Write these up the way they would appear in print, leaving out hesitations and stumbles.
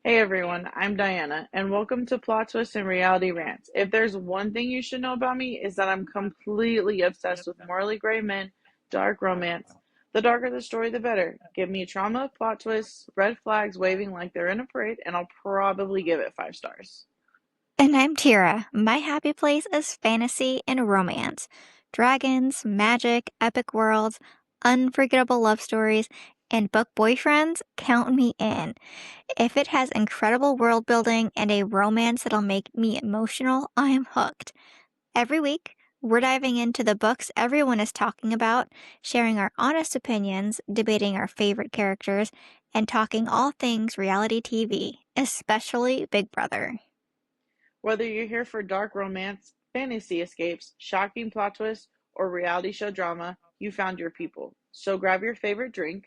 Hey everyone, I'm Diana, and welcome to Plot Twists and Reality Rants. If there's one thing you should know about me, is that I'm completely obsessed with morally gray men, dark romance. The darker the story, the better. Give me trauma, plot twists, red flags waving like they're in a parade, and I'll probably give it 5 stars. And I'm Tira. My happy place is fantasy and romance. Dragons, magic, epic worlds, unforgettable love stories, and book boyfriends, count me in. If it has incredible world building and a romance that'll make me emotional, I'm hooked. Every week, we're diving into the books everyone is talking about, sharing our honest opinions, debating our favorite characters, and talking all things reality TV, especially Big Brother. Whether you're here for dark romance, fantasy escapes, shocking plot twists, or reality show drama, you found your people. So grab your favorite drink.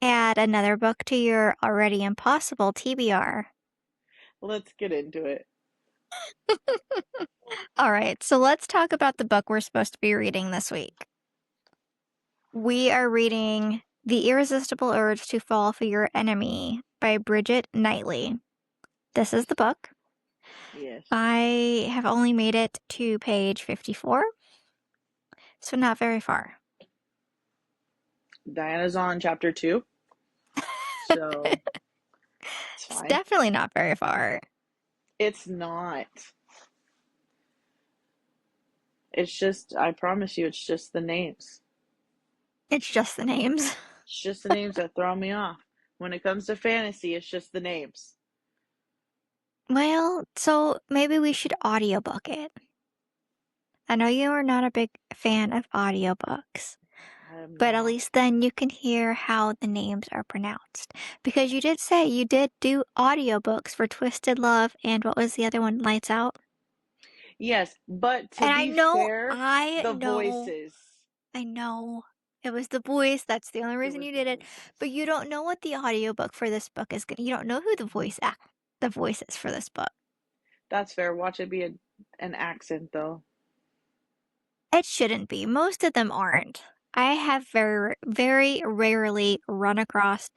Add another book to your already impossible TBR. Let's get into it. All right, so let's talk about the book we're supposed to be reading this week. We are reading The Irresistible Urge to Fall for Your Enemy by Brigitte Knightley. This is the book. Yes. I have only made it to page 54, so not very far. Diana's on chapter 2, so it's It's fine. definitely not very far. It's not. It's just, I promise you, it's just the names. It's just the names. It's just the names that throw me off. When it comes to fantasy, it's just the names. Well, so maybe we should audiobook it. I know you are not a big fan of audiobooks. I'm But at not. least then you can hear how the names are pronounced. Because you did say you did do audiobooks for Twisted Love and what was the other one? Lights Out. Yes, but to And be fair, I the know, voices. I know. It was the voice. That's the only It reason was you the did it. voices. But you don't know what the audiobook for this book is going to. You don't know who the voice is for this book. That's fair. Watch it be an accent, though. It shouldn't be. Most of them aren't. I have very rarely run across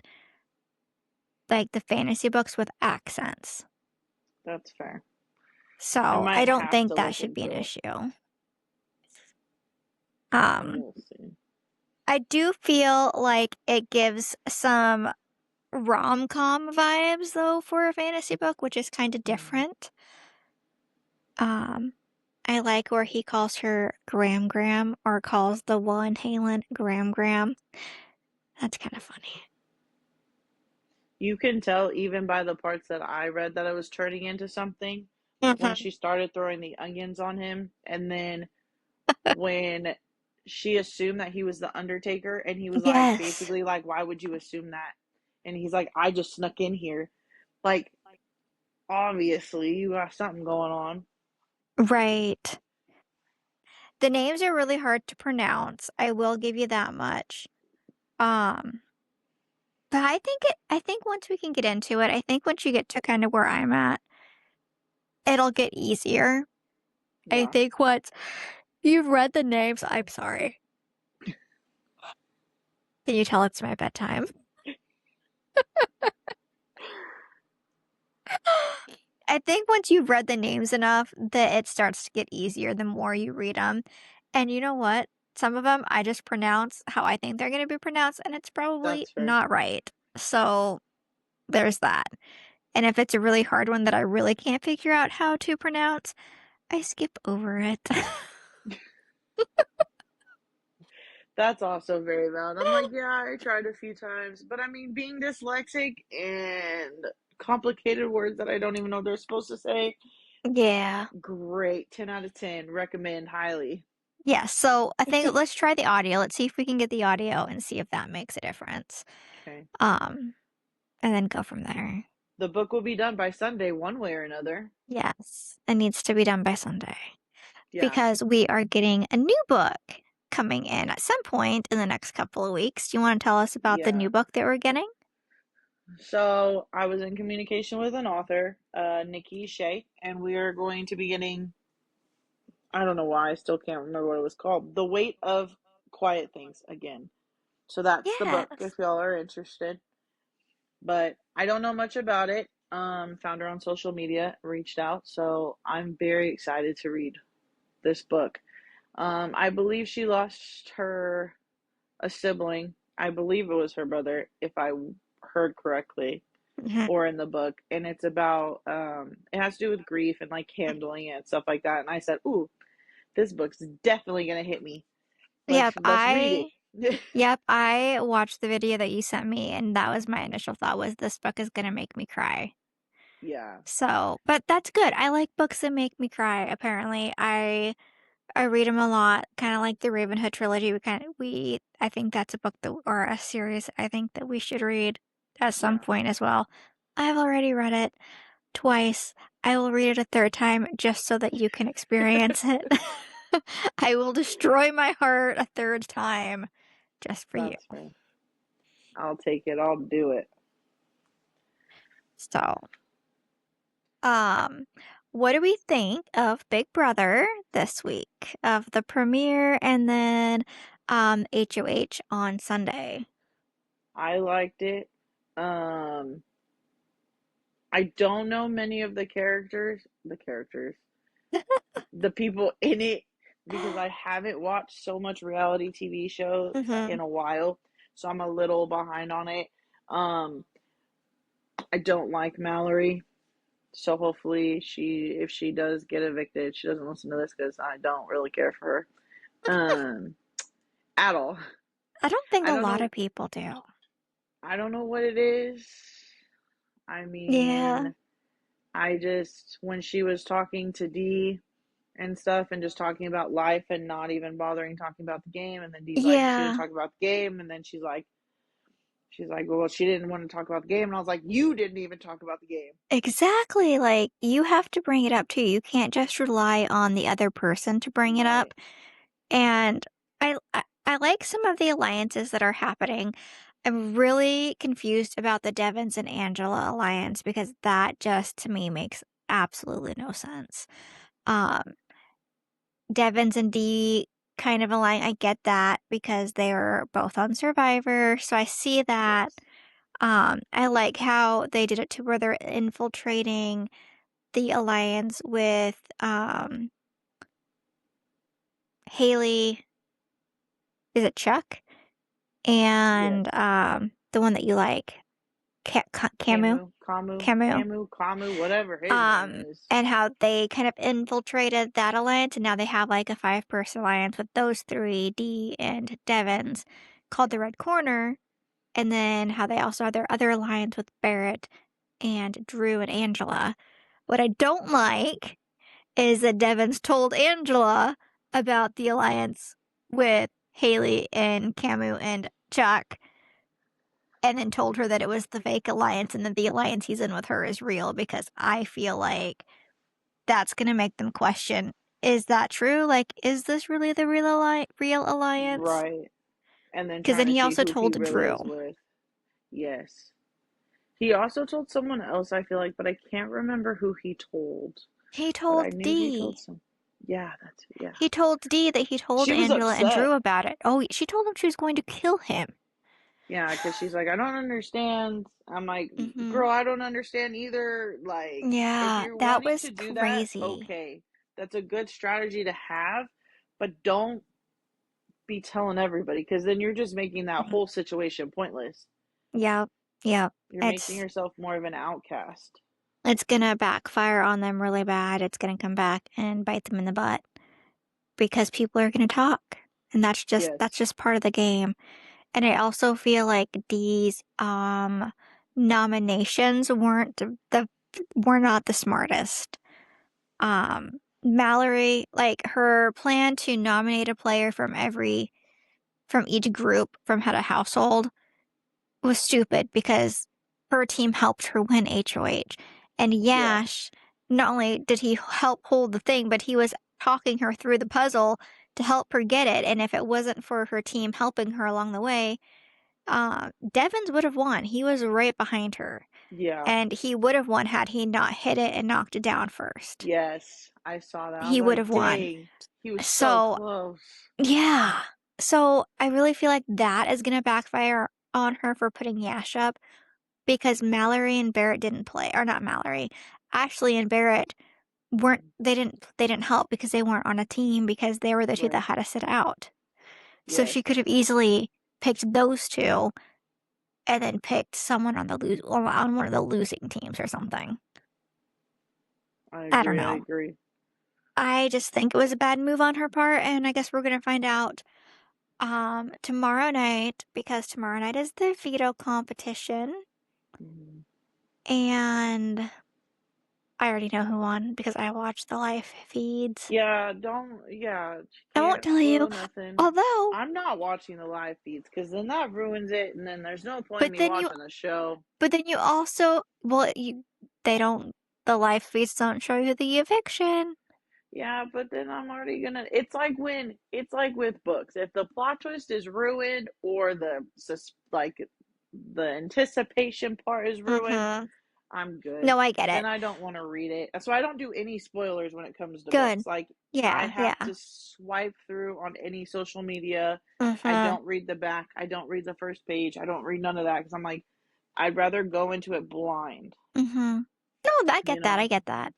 like the fantasy books with accents. That's fair. I So I might don't have think to that look should be an into it. issue. Um, We'll see. I do feel like it gives some rom-com vibes though for a fantasy book, which is kind of Mm. different. Um, I like where he calls her Gram Gram or calls the one Halen Gram Gram. That's kind of funny. You can tell even by the parts that I read that it was turning into something when Hmm. she started throwing the onions on him, and then when she assumed that he was the Undertaker, and he was like, Yes, basically, like, why would you assume that? And he's like, I just snuck in here. Like, obviously, you got something going on. right. The names are really hard to pronounce. I will give you that much. Um, But I think once we can get into it, I think once you get to kind of where I'm at, it'll get easier. I Yeah. think once you've read the names, I'm sorry. Can you tell it's my bedtime? I think once you've read the names enough that it starts to get easier the more you read them. And you know what? Some of them I just pronounce how I think they're going to be pronounced, and it's probably That's fair. not right. So there's that. And if it's a really hard one that I really can't figure out how to pronounce, I skip over it. That's also very valid. I'm like, yeah, I tried a few times, but I mean, being dyslexic and complicated words that I don't even know they're supposed to say, Yeah. great. 10 out of 10. Recommend highly. Yeah, so I think let's try the audio. Let's see if we can get the audio and see if that makes a difference. Okay. Um, and then go from there. The book will be done by Sunday, one way or another. Yes, it needs to be done by Sunday Yeah. because we are getting a new book coming in at some point in the next couple of weeks. Do you want to tell us about the Yeah. new book that we're getting? So I was in communication with an author, Nikki Shea, and we are going to be getting, I don't know why, I still can't remember what it was called, The Weight of Quiet Things again. So that's the book if Yes. y'all are interested. But I don't know much about it. Found her on social media, reached out, so I'm very excited to read this book. I believe she lost her a sibling. I believe it was her brother, if I heard correctly, Mhm. or in the book. And it's about it has to do with grief and like handling it and stuff like that. And I said, "Ooh, this book's definitely gonna hit me. Yep, Let's read it." I watched the video that you sent me, and that was my initial thought was this book is gonna make me cry. Yeah, So, but that's good. I like books that make me cry, apparently. I read them a lot, kinda like the Ravenhood trilogy. I think that's a book that or a series I think that we should read at some yeah. point as well. I've already read it twice. I will read it a third time just so that you can experience it. I will destroy my heart a third time just for you. That's fair. I'll take it. I'll do it. So, um, what do we think of Big Brother this week? Of the premiere and then HOH on Sunday? I liked it. Um, I don't know many of the people in it, because I haven't watched so much reality TV shows Mhm. in a while, so I'm a little behind on it. Um, I don't like Mallory, so hopefully if she does get evicted, she doesn't listen to this because I don't really care for her, at all. I don't think I a don't lot know. of people do. I don't know what it is. I Yeah. mean, I just when she was talking to Dee and stuff and just talking about life and not even bothering talking about the game, and then Dee's like she didn't Yeah. talk about the game, and then she's like, well, she didn't want to talk about the game, and I was like, you didn't even talk about the game. Exactly. Like you have to bring it up too. You can't just rely on the other person to bring it Right. up. And I like some of the alliances that are happening. I'm really confused about the Devons and Angela alliance because that just to me makes absolutely no sense. Um, Devons and Dee kind of align. I get that because they are both on Survivor, so I see that. Yes. I like how they did it to where they're infiltrating the alliance with Haley. Is it Chuck? Yes. And the one that you like, Camu, Camu. Camu, whatever his name is. And how they kind of infiltrated that alliance, and now they have like a five-person alliance with those three, Dee and Devons, called the Red Corner. And then how they also have their other alliance with Barrett and Drew and Angela. What I don't like is that Devons told Angela about the alliance with Haley and Camu and Chuck, and then told her that it was the fake alliance and that the alliance he's in with her is real because I feel like that's going to make them question, is that true? Like, is this really the real alliance? Right. And then Because trying then to he see also who he told really Drew. is with. Yes. He also told someone else, I feel like, but I can't remember who he told. He But I told knew he told Dee. some. Yeah, yeah. He told Dee that he told She was Angela and Drew upset. about it. Oh, she told him she was going to kill him. Yeah, because she's like, I don't understand. I'm like, Mm-hmm. girl, I don't understand either. Like, if Yeah, you're that wanting was to do that, crazy. okay. That's a good strategy to have, but don't be telling everybody because then you're just making that Mhm. whole situation pointless. Yep, yep. You're making It's yourself more of an outcast. it's gonna backfire on them really bad. It's gonna come back and bite them in the butt because people are gonna talk. And that's Yes. just part of the game. And I also feel like these nominations were not the smartest. Mallory, like her plan to nominate a player from each group from head of household was stupid because her team helped her win HOH. And Yeah. Yash, not only did he help hold the thing, but he was talking her through the puzzle to help her get it. And if it wasn't for her team helping her along the way, Devins would have won. He was right behind her. Yeah. And he would have won had he not hit it and knocked it down first. Yes. I saw that. I was He would have like, won. dang, he was so So, close. yeah. So I really feel like that is going to backfire on her for putting Yash up. because Mallory and Barrett didn't play, or not Mallory, Ashley and Barrett they didn't help because they weren't on a team because they were the two that Right. had to sit out. So Yes. she could have easily picked those two and then picked someone on one of the losing teams or something. I I don't agree. I know. agree. I just think it was a bad move on her part, and I guess we're gonna find out tomorrow night because tomorrow night is the veto competition, Mhm. and I already know who won because I watched the live feeds. Yeah, don't, yeah, I won't can't tell you. spoil nothing. Although, I'm not watching the live feeds because then that ruins it, and then there's no point in but me then you, watching the show. but then you also, well, they don't, the live feeds don't show you the eviction. Yeah, but then I'm already gonna. It's like with books. If the plot twist is ruined or like the anticipation part is ruined, Mm-hmm. I'm good. No, I get Then it. I don't want to read it. So I don't do any spoilers when it comes to Good. books. Like I Yeah, have yeah. to swipe through on any social media. I Mm-hmm. don't read the back. I don't read the first page. I don't read none of that because I'm like, I'd rather go into it blind, Mm-hmm. No, I you get that. I know? get that.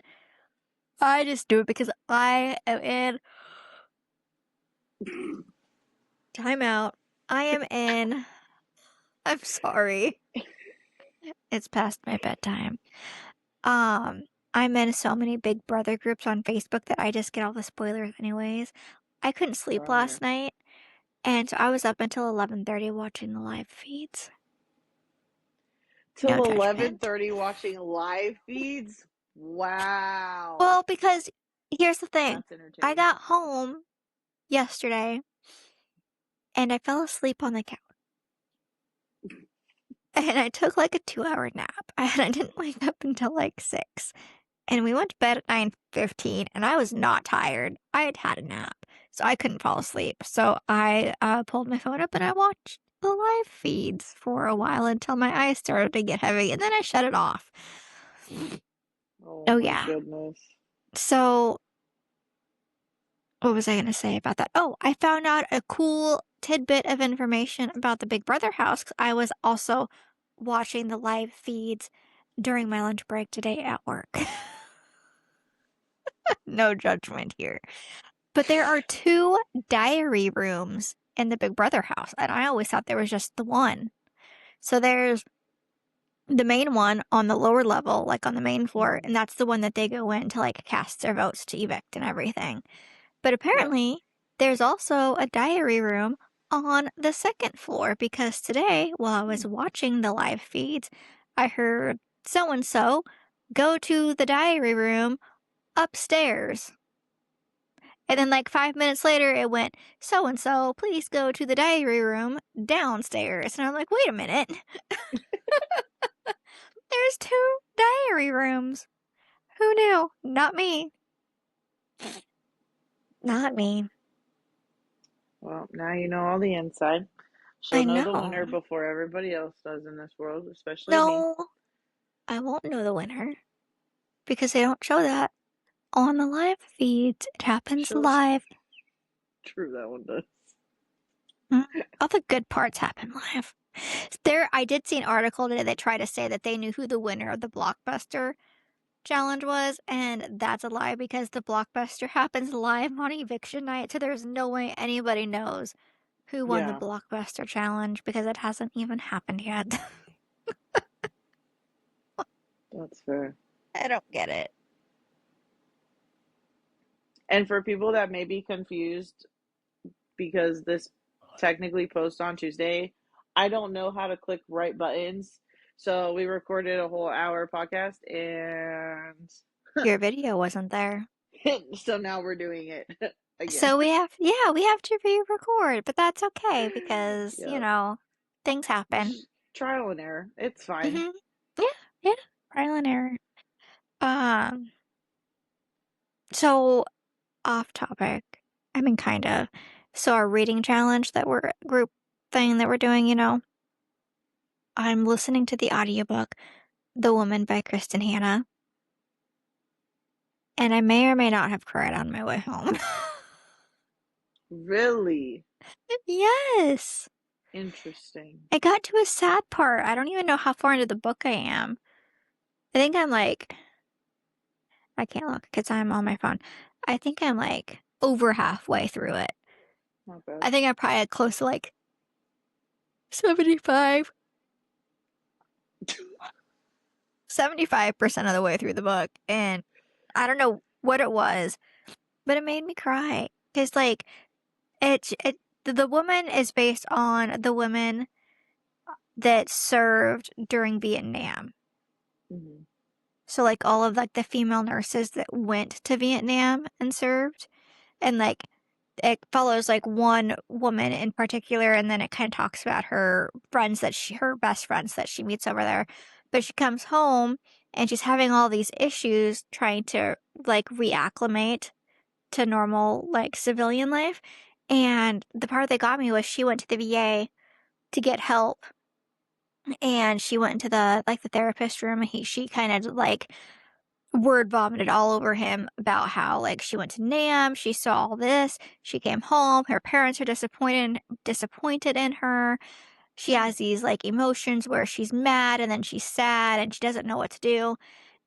I just do it because I am in timeout. I am in. I'm sorry. It's past my bedtime. Um, I'm in so many Big Brother groups on Facebook that I just get all the spoilers anyways. I couldn't sleep Oh yeah. last night, and so I was up until 11:30 watching the live feeds. Till No judgment. 11:30 watching live feeds. Wow. Well, because here's the thing. That's I entertaining. got home yesterday and I fell asleep on the couch. And I took like a 2-hour nap. And I didn't wake up until like 6. And we went to bed at 9:15 and I was not tired. I had had a nap, so I couldn't fall asleep. So I pulled my phone up and I watched the live feeds for a while until my eyes started to get heavy and then I shut it off. Oh Oh my yeah. goodness. So what was I going to say about that? Oh, I found out a cool tidbit of information about the Big Brother house 'cause I was also watching the live feeds during my lunch break today at work. No judgment here. But there are two diary rooms in the Big Brother house, and I always thought there was just the one. So there's the main one on the lower level, like on the main floor, Mhm. and that's the one that they go in to like cast their votes to evict and everything. But Yep. apparently, there's also a diary room on the second floor because today, while I was watching the live feeds, I heard so and so go to the diary room upstairs. And then, like 5 minutes later, it went, so and so, please go to the diary room downstairs. And I'm like, wait a minute. There's two diary rooms. Who knew? Not me. Not me. Well, now you know all the inside. I She'll know the winner know. before everybody else does in this world, especially me. No, I won't know the winner because they don't show that on the live feeds. It happens She'll live. true that one does. Mm, all the good parts happen live. I did see an article today that tried to say that they knew who the winner of the Blockbuster challenge was, and that's a lie because the Blockbuster happens live on eviction night, so there's no way anybody knows who won the Yeah, Blockbuster challenge because it hasn't even happened yet. that's fair. I don't get it. And for people that may be confused because this technically posts on Tuesday, I don't know how to click right buttons. So we recorded a whole hour podcast and Your video wasn't there. so now we're doing it again. So we have to re-record, but that's okay because, Yep. things happen. Trial and error. It's fine. Hmm. Yeah, yeah. Trial and error. Um, so off topic. I mean, kind of. So our reading challenge group thing that we're doing, I'm listening to the audiobook, The Woman by Kristen Hanna, and I may or may not have cried on my way home. Really? Yes. Interesting. I got to a sad part. I don't even know how far into the book I am. I think I'm like, I can't look because I'm on my phone. I think I'm like over halfway through it. Not bad. I think I'm probably close to like 75, 75% of the way through the book. And I don't know what it was, but it made me cry. Because, like, the woman is based on the women that served during Vietnam. Hmm. So, like, all of, like, the female nurses that went to Vietnam and served. And, like, it follows, like, one woman in particular, and then it kind of talks about her friends her best friends that she meets over there. But she comes home, and she's having all these issues trying to, like, reacclimate to normal, like, civilian life. And the part that got me was she went to the VA to get help, and she went into the therapist room, and she kind of, like, word vomited all over him about how, like, she went to NAM, she saw all this, she came home, her parents are disappointed in her. She Hmm. has these, like, emotions where she's mad and then she's sad and she doesn't know what to do.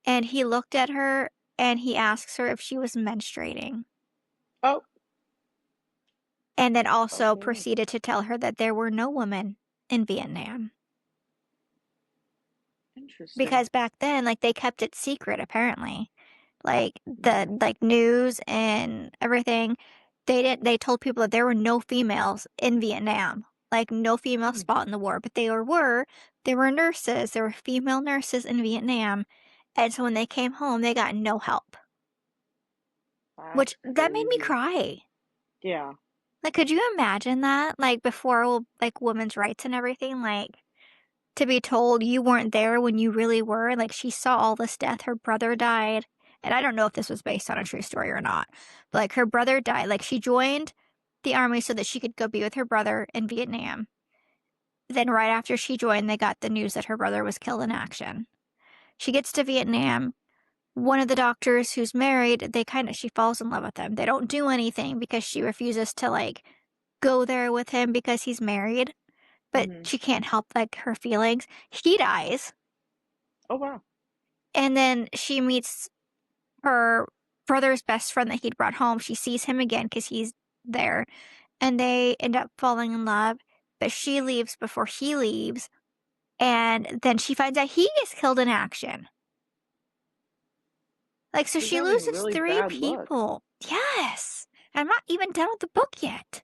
And he looked at her and he asks her if she was menstruating. Oh, And then also okay. proceeded to tell her that there were no women in Vietnam. Interesting. Because back then, like, they kept it secret, apparently. Like, Hmm. news and everything, they told people that there were no females in Vietnam. Like, no female Hmm. spot in the war, but there were nurses, there were female nurses in Vietnam. And so when they came home, they got no help. Which, That's that made me crazy. cry. Yeah. Like, could you imagine that? Like, before, like, women's rights and everything, like, to be told you weren't there when you really were. Like, she saw all this death. Her brother died. And I don't know if this was based on a true story or not. But, like, her brother died. Like, she joined the army so that she could go be with her brother in Vietnam. Then, right after she joined, they got the news that her brother was killed in action. She gets to Vietnam. One of the doctors who's married, she falls in love with him. They don't do anything because she refuses to, like, go there with him because he's married. But Hmm. she can't help, like, her feelings. He dies. Oh, wow. And then she meets her brother's best friend that he'd brought home. She sees him again because he's there. And they end up falling in love. But she leaves before he leaves. And then she finds out he is killed in action. Like, so She's she having loses really three bad luck. people. Yes. I'm not even done with the book yet.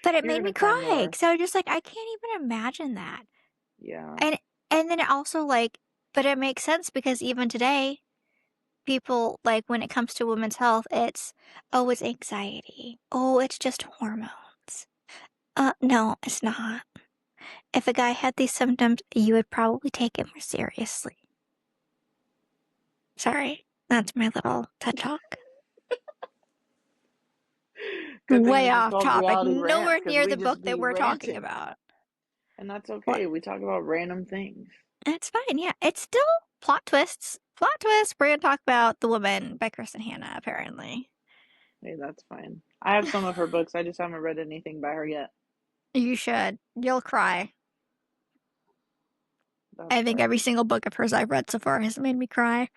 But it You're made me gonna cry cry. more. So I was just like, I can't even imagine that. Yeah. And and then it also, like, but it makes sense because even today, people, like, when it comes to women's health, oh, it's anxiety. Oh, it's just hormones. No, it's not. If a guy had these symptoms, you would probably take it more seriously. Sorry, that's my little TED talk. Good thing Way this is off called topic, Reality Rants nowhere because near we the book just that be we're talking ranting. about. And that's What? okay. We talk about random things. It's fine, yeah. It's still plot twists. Plot twists. We're gonna talk about The Woman by Kristen Hanna, apparently. Hey, that's fine. I have some of her books. I just haven't read anything by her yet. You should. You'll cry. That's I think fine. every single book of hers I've read so far has made me cry.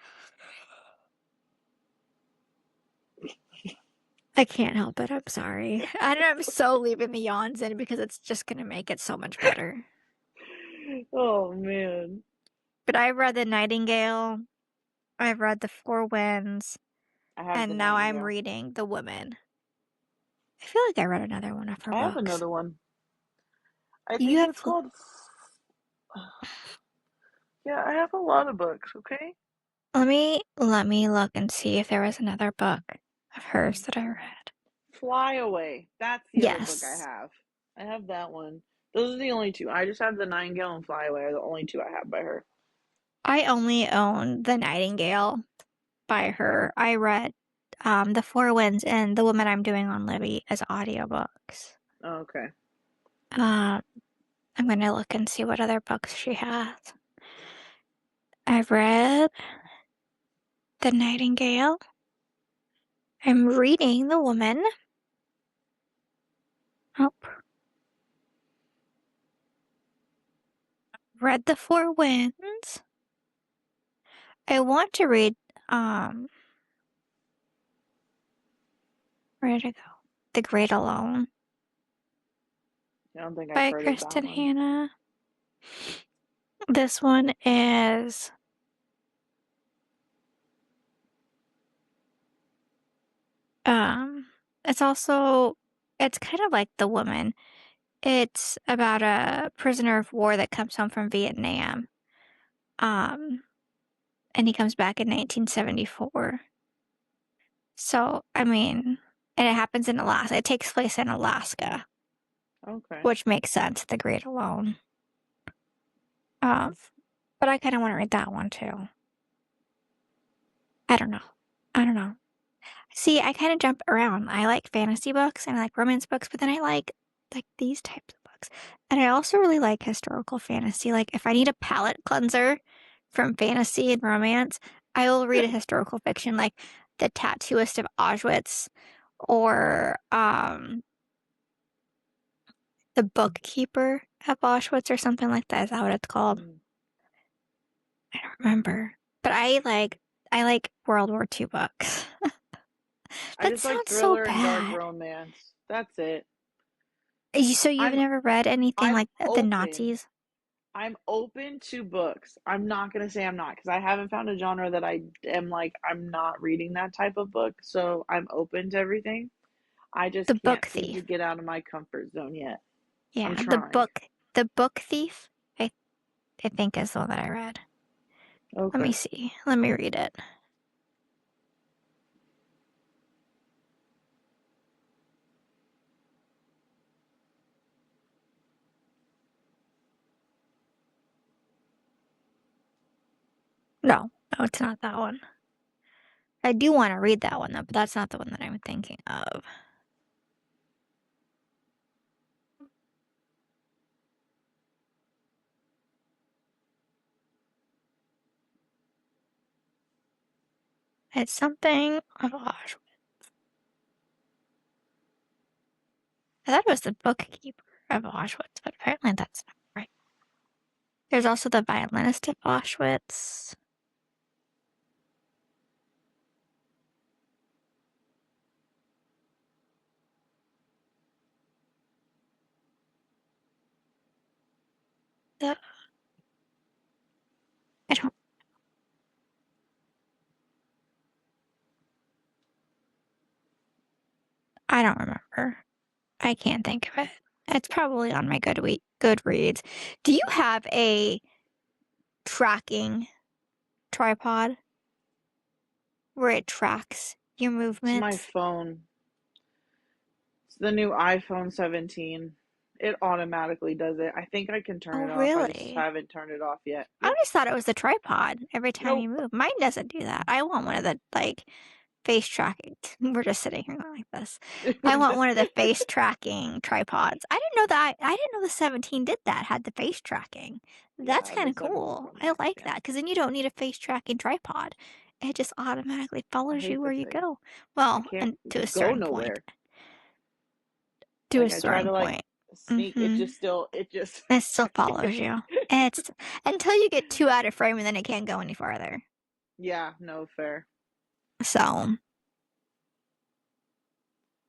I can't help it. I'm sorry. I'm so leaving the yawns in because it's just going to make it so much better. Oh man. But I've read The Nightingale, I've read The Four Winds, I have The and now I'm Nightingale. reading The Woman. I feel like I read another one of her I have books. another one. I You think have. it's called. Yeah, I have a lot of books, okay? Let me look and see if there was another book of hers that I read. Fly Away. That's the other book I Yes. have. I have that one. Those are the only two. I just have The Nightingale and Fly Away are the only two I have by her. I only own The Nightingale by her. I read The Four Winds and The Woman I'm Doing on Libby as audiobooks. Oh, okay. Um, I'm gonna look and see what other books she has. I've read The Nightingale. I'm reading The Woman. Oh. read The Four Winds. I want to read, um, where did I go? The Great Alone I don't think I've by heard of that Kristen one. Hanna. This one is it's also it's kind of like The Woman. It's about a prisoner of war that comes home from Vietnam. Um, and he comes back in 1974. So, I mean, and it happens in Alaska. It takes place in Alaska, Okay. which makes sense, The Great Alone. Um, but I kind of want to read that one too. I don't know. I don't know. See, I kind of jump around. I like fantasy books and I like romance books, but then I like these types of books. And I also really like historical fantasy. Like if I need a palate cleanser from fantasy and romance, I will read a historical fiction like The Tattooist of Auschwitz or The Bookkeeper of Auschwitz or something like that. Is that what it's called? Mm. I don't remember. But I like World War II books. I That just like sounds so thriller and dark bad. romance. That's it. So you've I'm never read anything I'm like the open. Nazis? I'm open to books. I'm not gonna say I'm not because I haven't found a genre that I am like I'm not reading that type of book. So I'm open to everything. I just The Book can't seem to Thief. get out of my comfort zone yet. I'm Yeah, trying. the Book Thief, I think is the one that I read. Let me Okay. see. Let me read it. No, no, it's not that one. I do want to read that one though, but that's not the one that I'm thinking of. It's something of Auschwitz. I thought it was the Bookkeeper of Auschwitz, but apparently that's not right. There's also the Violinist of Auschwitz. The I don't I don't remember. I can't think of it. It's probably on my Goodreads. Do you have a tracking tripod where it tracks your It's my movements? phone. It's the new iPhone 17. It automatically does it. I think I can turn Oh, it off. I just really? haven't turned it off yet. I Yep. always thought it was the tripod every time you Nope. move. Mine doesn't do that. I want one of the face tracking. We're just sitting here going like this. I We're want just one of the face tracking tripods. I didn't know that. I didn't know the 17 did that. Had the face tracking. That's yeah, kind the of 17 cool. Pro I Max. like Yeah. that because then you don't need a face tracking tripod. It just automatically I follows you hate where the you thing. go. I Well, can't and to a go certain point. nowhere. To a Like I try certain to like point. sneak it Mm-hmm. just still it just It still I can't. follows you. It's until you get too out of frame and then it can't go any farther. Yeah, no fair. So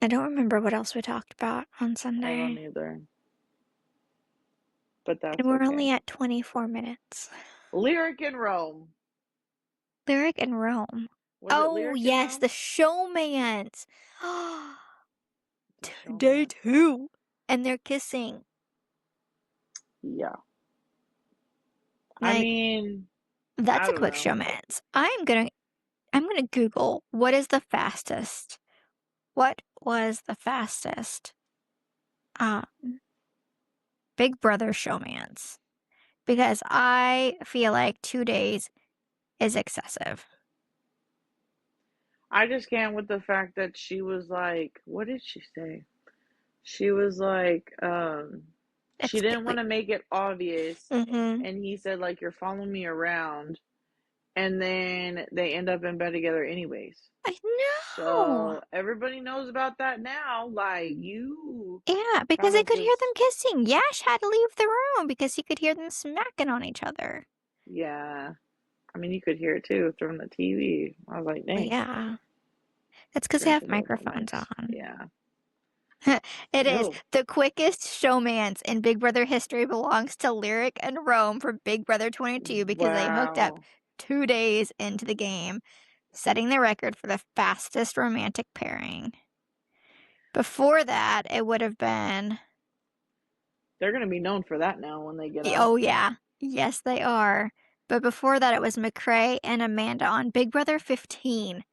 I don't remember what else we talked about on I don't Sunday. either. But And that's we're okay. only at 24 minutes. Lyric in Rome. Lyric in Rome. Was it Oh, Lyric in yes, Rome? the showmans. The Day showman. 2. And they're kissing. Yeah. I Like, mean, that's I a don't quick know. showmance. I'm gonna Google what was the fastest uh Big Brother showmance? Because I feel like 2 days is excessive. I just can't with the fact that she was like, what did she say? She was like, she It's didn't want quickly. to make it obvious, Mm-hmm. and he said like, you're following me around, and then they end up in bed together anyways. I know. So everybody knows about that now. Like, you Yeah, because kind they of could hear them just, kissing. Yash had to leave the room because he could hear them smacking on each other. yeah. I mean, you could hear it too from the TV. I was like, Well, dang, yeah. That's because they have Irresistible microphones Urge. on. Yeah. It is. Ew. The quickest showmance in Big Brother history belongs to Lyric and Rome for Big Brother 22 because they hooked up Wow. 2 days into the game, setting the record for the fastest romantic pairing. Before that, it would have been. They're going to be known for that now when they get out. Oh, yeah. Yes, they are. But before that, it was McCrae and Amanda on Big Brother 15.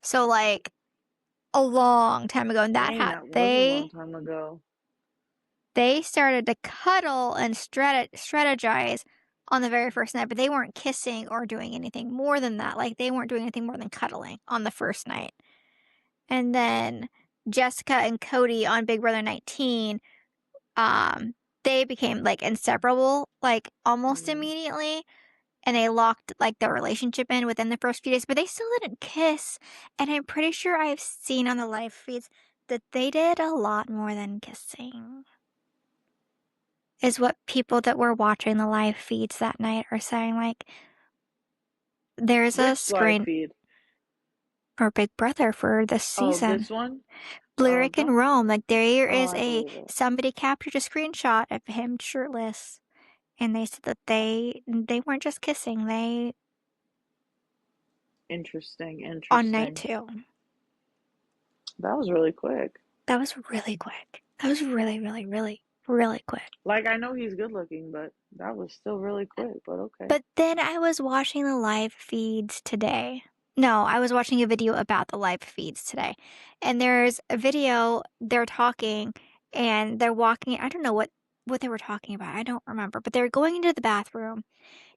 So, like, a long time ago. And Dang, that was a long time ago. they started to cuddle and strategize on the very first night, but they weren't kissing or doing anything more than that. Like, they weren't doing anything more than cuddling on the first night. And then Jessica and Cody on Big Brother 19, they became like inseparable, like almost Mm. immediately. And they locked like their relationship in within the first few days, but they still didn't kiss. And I'm pretty sure I've seen on the live feeds that they did a lot more than kissing. Is what people that were watching the live feeds that night are saying. Like, there's a Which live screen feed? for Big Brother for this Oh, season. this one? Oh, Lyric and don't. Rome, like there Oh, is I a believe it. somebody captured a screenshot of him shirtless, and they said that they weren't just kissing, they Interesting. on night Interesting. 2. That was really quick. That was really quick. That was really, really, really, really quick. Like, I know he's good looking, but that was still really quick, but okay. But then I was watching the live feeds today. No, I was watching a video about the live feeds today. And there's a video, they're talking and they're walking. I don't know what they were talking about. I don't remember. But they're going into the bathroom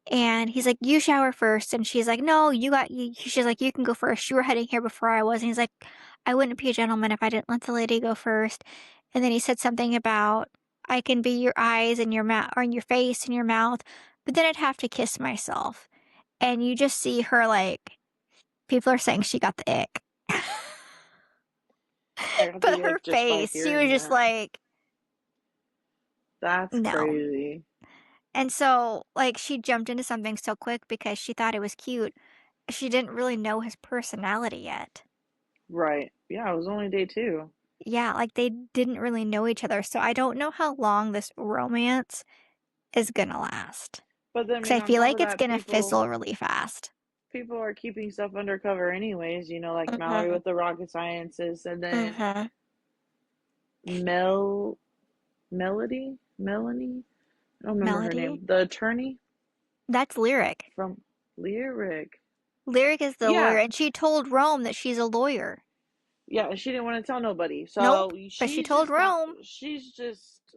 and he's like, "You shower first." And she's like, "No, you." She's like, "You can go first. You were heading here before I was." And he's like, "I wouldn't be a gentleman if I didn't let the lady go first." And then he said something about, "I can be your eyes and your mouth, or your face and your mouth, but then I'd have to kiss myself." And you just see her like, people are saying she got the ick. I got But the her ick just by face, she was hearing just that. like, That's no. crazy. And so, like, she jumped into something so quick because she thought it was cute. She didn't really know his personality yet. Right. Yeah, it was only day 2. Yeah, like they didn't really know each other. So I don't know how long this romance is gonna last. But then, I Because mean, I on feel top like of it's that, gonna people fizzle really fast. people are keeping stuff undercover anyways, like Mallory Mm-hmm. with the rocket sciences, and then Mm-hmm. Mel Melanie? I don't remember her Melody? name. The attorney That's Lyric. from Lyric. Lyric is the lawyer, Yeah, and she told Rome that she's a lawyer. yeah, she didn't want to tell nobody. Nope, So but she told Rome. she's just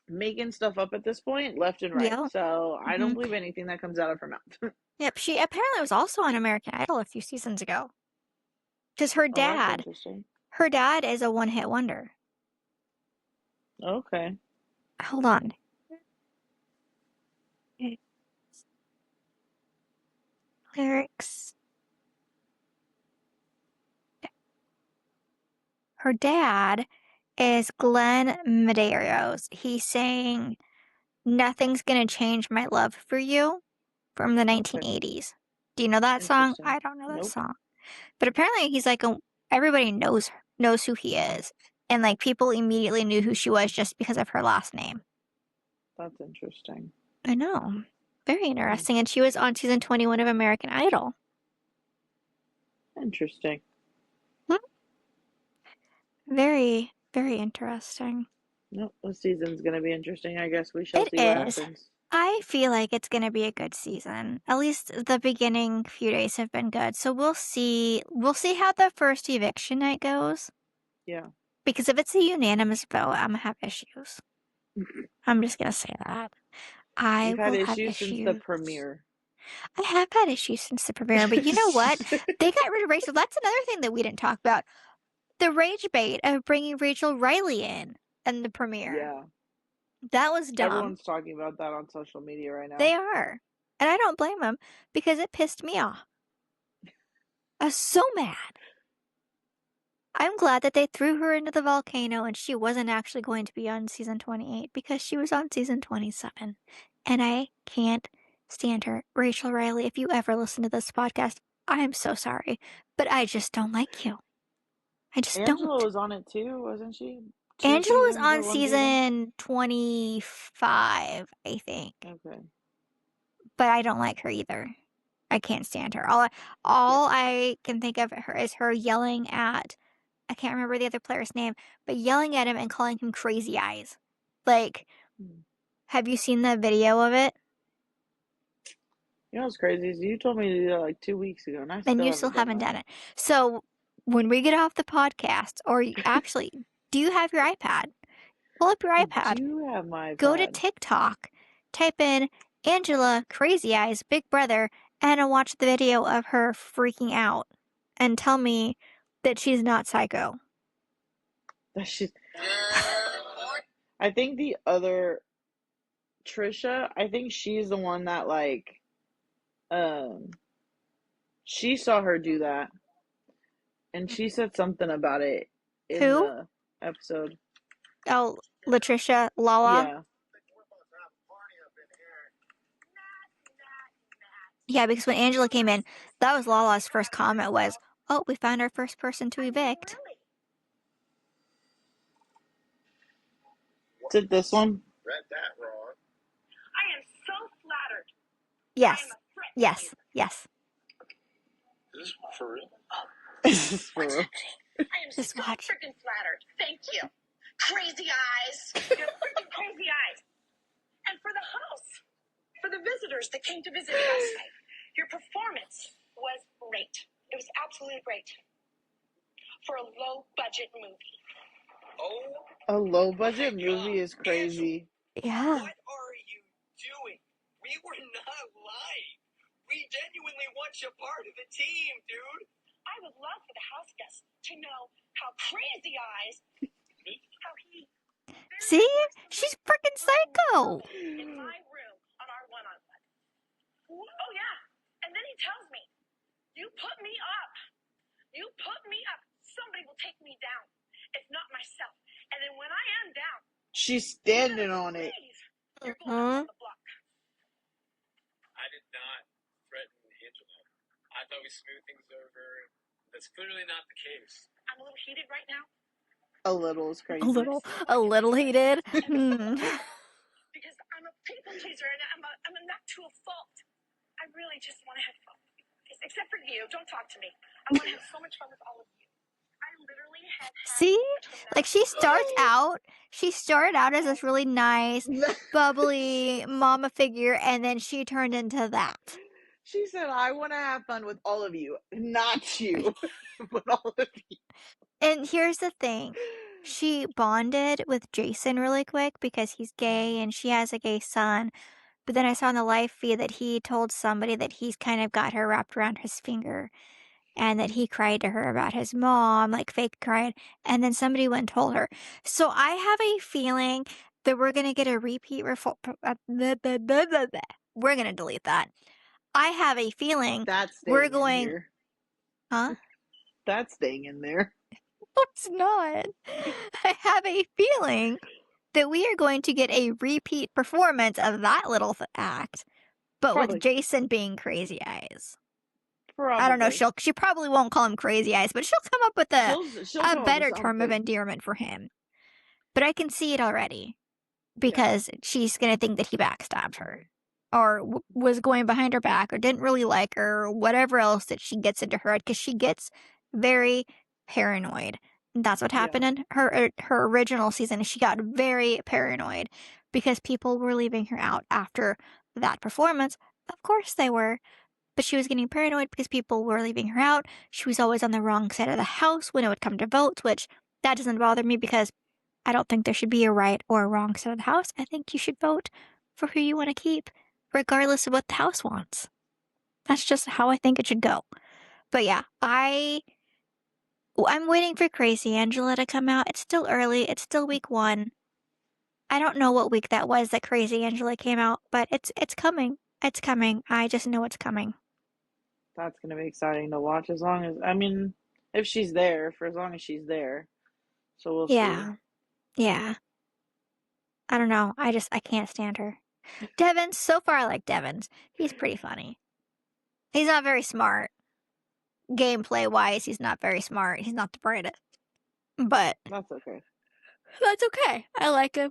making stuff up at this point, left and right. Yeah. So I don't Hmm. believe anything that comes out of her mouth. Yep, she apparently was also on American Idol a few seasons ago. Because Oh, that's interesting. her dad is a one-hit wonder. Okay. Hold on. Lyrics. Her dad is Glenn Medeiros. He's saying, "Nothing's gonna change my love for you," from the Okay. 1980s. Do you know that song? Interesting. I don't know that Nope. song. But apparently he's like everybody knows who he is. And like people immediately knew who she was just because of her last name. That's interesting. I know. Very Hmm. interesting. And she was on season 21 of American Idol. Interesting. Hmm. Very, very interesting. Nope. This season's gonna be interesting. I guess we shall It see what is. happens. I feel like it's going to be a good season. At least the beginning few days have been good. So we'll see. We'll see how the first eviction night goes. Yeah. Because if it's a unanimous vote, I'm going to have issues. I'm just going to say that. I You've had will have issues since the issues. premiere. I have had issues since the premiere, but you know what? They got rid of Rachel. That's another thing that we didn't talk about. The rage bait of bringing Rachel Riley in the premiere. Yeah. That was dumb. Everyone's talking about that on social media right They now. are. And I don't blame him because it pissed me off. I was so mad. I'm glad that they threw her into the volcano and she wasn't actually going to be on season 28 because she was on season 27. And I can't stand her. Rachel Riley, if you ever listen to this podcast, I'm so sorry, but I just don't like you. I just Angela don't. was on it too, wasn't she? 2 Angela was seasons on or 1 season? season 25, I think. Okay. But I don't like her either. I can't stand her. All I can think of her is her yelling at, I can't remember the other player's name, but yelling at him and calling him crazy eyes. Like, have you seen the video of it? You know what's crazy is you told me to do that like 2 weeks ago, and I And still you still haven't done haven't that. done it. So when we get off the podcast, or actually, do you have your iPad? Pull up your I iPad. do have my Go to iPad. TikTok. Type in Angela Crazy Eyes Big Brother and watch the video of her freaking out. And tell me that she's not psycho. That shit. I think the other Trisha, I think she's the one that like, um, she saw her do that, and she said something about it in Who? the episode. Oh, Latricia Lala? Yeah. Yeah, because when Angela came in, that was Lala's first comment was, oh, we found our first person to evict. Is it this one? Read that wrong. I am so flattered. Yes. Yes. Yes. Is this for real? This is for real. I am Just so watch. freaking flattered. Thank you. Crazy eyes. You're freaking crazy eyes. And for the house, for the visitors that came to visit us, your performance was great. It was absolutely great. For a low-budget movie. Oh, A low budget movie is crazy. Yeah. what are you doing? We were not lying. We genuinely want you part of the team, dude. I would love for the house guests to know how crazy eyes, how he. See? She's freaking psycho. In my room on our one-on-one. Oh yeah, and then he tells me, "You put me up. You put me up. Somebody will take me down, if not myself. And then when I am down, She's standing on it. you're going up on the block." I did not threaten Angela. I thought we smoothed things over. That's clearly not the case. I'm a little heated right now. A little is crazy. A little heated. Because I'm a people pleaser and I'm a nut to a fault. I really just want to have fun. Except for you. Don't talk to me. I want to have so much fun with all of you. I literally have had See? Like she started out as this really nice, bubbly mama figure, and then she turned into that. She said, I want to have fun with all of you. Not you, but all of you. And here's the thing. She bonded with Jason really quick because he's gay and she has a gay son. But then I saw on the live feed that he told somebody that he's kind of got her wrapped around his finger and that he cried to her about his mom, like fake cried. And then somebody went and told her. So I have a feeling that we're going to get a repeat. We're going to delete that. I have a feeling That's we're staying going. in here. Huh? That's staying in there. It's not. I have a feeling that we are going to get a repeat performance of that little act, but Probably. with Jason being crazy eyes. Probably. I don't know. She probably won't call him crazy eyes, but she'll come up with She'll come a up better with term of something. endearment for him. But I can see it already because she's going to think that he backstabbed her or was going behind her back or didn't really like her or whatever else that she gets into her head because she gets very paranoid. That's what happened in her original season. She got very paranoid because people were leaving her out after that performance. Of course they were. But she was getting paranoid because people were leaving her out. She was always on the wrong side of the house when it would come to votes, which that doesn't bother me because I don't think there should be a right or a wrong side of the house. I think you should vote for who you want to keep, regardless of what the house wants. That's just how I think it should go. But yeah, I'm waiting for Crazy Angela to come out. It's still early. It's still week 1. I don't know what week that was that Crazy Angela came out, but it's coming. It's coming. I just know it's coming. That's gonna be exciting to watch. As long as, I mean, if she's there, for as long as she's there. So we'll see. Yeah. I don't know. I can't stand her. Devins, so far I like Devins. He's pretty funny. He's not very smart. Gameplay wise, he's not very smart. He's not the brightest. But That's okay. that's okay. I like him.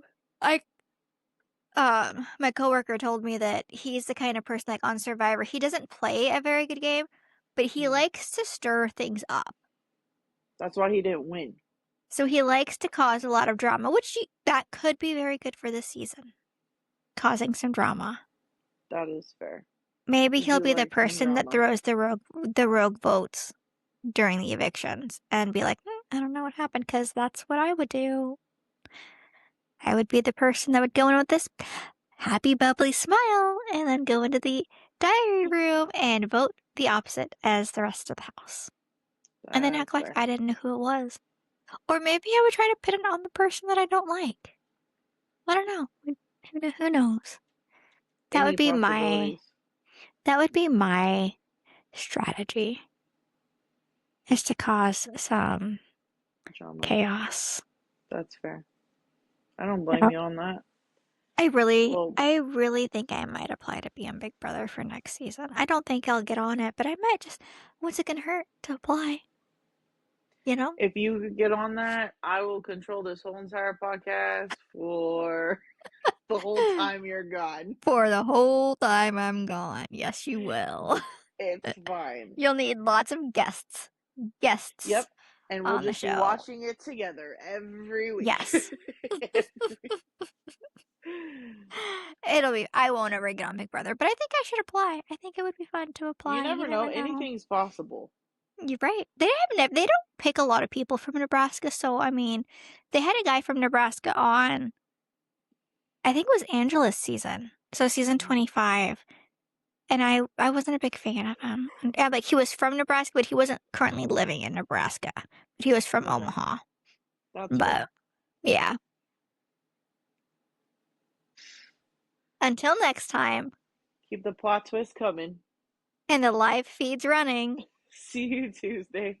My coworker told me that he's the kind of person like on Survivor. He doesn't play a very good game, but he likes to stir things up. That's why he didn't win. So he likes to cause a lot of drama, which that could be very good for this season. Causing some drama. That is fair. Maybe We he'll do be the like some person that drama. throws the rogue votes during the evictions and be like, I don't know what happened, because that's what I would do. I would be the person that would go in with this happy, bubbly smile and then go into the diary room and vote the opposite as the rest of the house. And then act That's like fair. I didn't know who it was. Or maybe I would try to pin it on the person that I don't like. I don't know. Who knows? That Any would be possibilities. my strategy. Is to cause some Drama. chaos. That's fair. I don't blame you on that. I Well, really think I might apply to be on Big Brother for next season. I don't think I'll get on it, but I might just. What's it gonna hurt to apply? You know? if you could get on that, I will control this whole entire podcast for the whole time you're gone. For the whole time I'm gone. Yes, you will. It's fine. You'll need lots of guests. Yep. And we'll On the just be show. watching it together every week. Yes. I won't ever get on Big Brother, but I think I should apply. I think it would be fun to apply. You never know. Anything's possible. You're right. They don't pick a lot of people from Nebraska, so I mean, they had a guy from Nebraska on. I think it was Angela's season, so season 25, and I wasn't a big fan of him. And, like he was from Nebraska, but he wasn't currently living in Nebraska. But he was from Omaha. That's But fair. yeah. Until next time. Keep the plot twist coming. And the live feeds running. See you Tuesday.